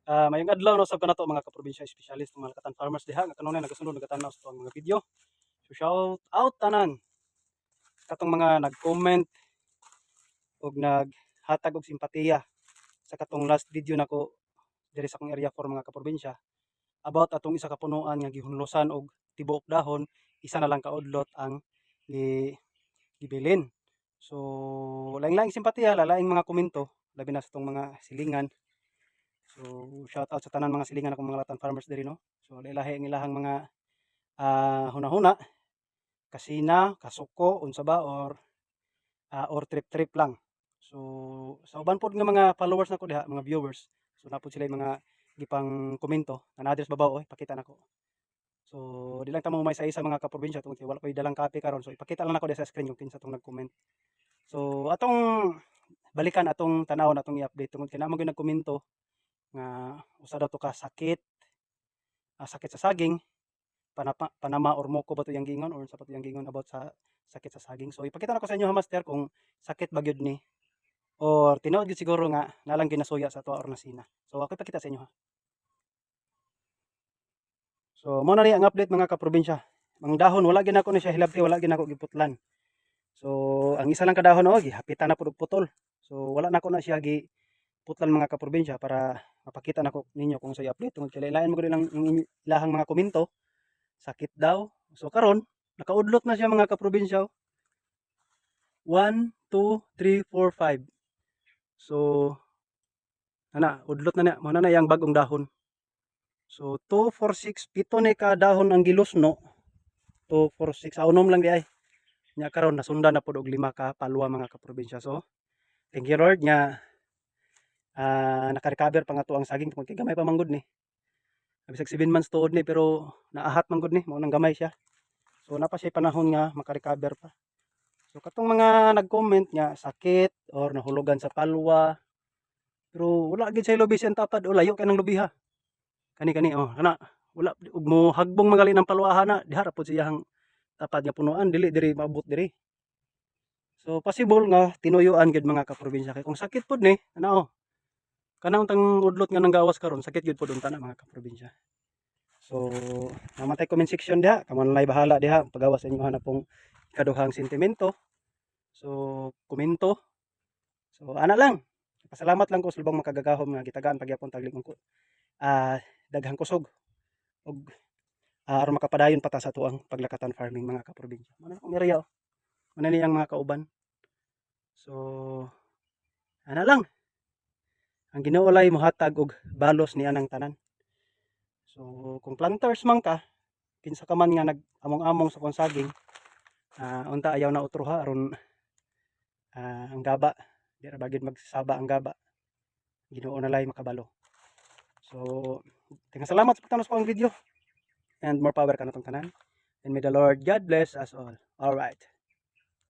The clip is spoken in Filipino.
Mayong adlaw no sab kanato mga kaprobinsya specialist mga Lakatan farmers diha nga kanunay nagasunod nagatanaw sa tuwang mga video. So shout out tanan katong mga nag-comment og naghatag og simpatiya sa katong last video nako diri sa akong area for mga kaprobinsya about atong isa ka punuan nga gihunlosan og tibuok dahon, isa na lang kaudlot ang gibilin. So laing-laing simpatiya, laing mga komento labi na sa tong mga silingan. So shout out sa tanan mga silingan akong mga Latan farmers diri no. So lahi ang ilahang mga hunahuna, kasina, kasuko, unsa ba or trip-trip lang. So sa uban pod nga mga followers nako diha, mga viewers. So napod sila yung mga gipang komento na address babaw pakita nako. So di lang ta mo may sa mga kaprobinsya tungod kay wala koy dalang copy karon. So ipakita lang nako sa screen yung kinsa tong nag-comment. So atong balikan atong tanawon atong i-update tungod kay namo gyud nagkomento nga usa daw to ka sakit, sakit sa saging, panama or moko ba to yang gingon or sa to yang gingon about sa sakit sa saging. So ipakita na ko sa inyo ha master kung sakit ba gyud ni or tinuod gyud siguro nga nalang ginasuya sa tuwa or nasina. So ako ipakita sa inyo ha. So mo na ri ang update mga kaprobinsya. Ang dahon wala gyud ako ni siya hilabti, wala gyud ako giputlan. So ang isa lang ka dahon o gihapitan na pud og putol. So wala na ko na siya gi putlan mga kaprobinsya para mapakita nako ninyo kung sa i-update tungod kay lain mo gyud ang ilahang mga komento. Sakit daw. So karon nakaudlot na siya mga kaprobinsya. 1 2 3 4 5. So ana udlot na mo na yang bagong dahon. So 2 4 6 pito ni ka dahon ang gilusno. 2 4 6 unom lang di ay. Nya karon nasundan na pud og 5 ka palwa mga kaprobinsya. So thank you Lord nga naka-recover pa nga to ang saging tungod kay gamay pa manggod ni. Bisag 7 months tuod ni pero naahat manggod ni, mao nang gamay siya. So napa siya panahon nga maka-recover pa. So katong mga nag-comment nga sakit or nahulugan sa palwa pero wala gid siya lubi siyang tapad o layo kay nang lubiha. Kani oh ana wala ug mo hagbong magali ng palwahan na diha ra pud siyang tapad nga punuan dili diri maabot diri. So possible nga tinuyuan gid mga kaprobinsya kay kung sakit pud ni ana oh kanang tang udlot nga nanggawas karon sakit gyud pud unta na mga kaprobinsya. So namatay comment section diha, kamo na bahala diha pagawas sa inyo hanapong ikaduhang sentimento. So komento. So ana lang. Pasalamat lang ko sa lubang makagagahom nga gitagaan pagyapon taglig ko. Daghang kusog og aron makapadayon pa ta sa tuang paglakatan farming mga kaprobinsya. Mano akong area Mano niyang mga kauban. So ana lang. Ang Ginoo lay mohatag og balos ni anang tanan. So kung planters man ka, kinsa ka man nga nag-among-among sa kon saging, unta ayaw na utroha aron ang gaba, di ra bagid magsaba ang gaba. Ginoo na lay makabalo. So tingala salamat sa pagtanos ko ang video and more power kanatong tanan. And may the Lord God bless us all. All right.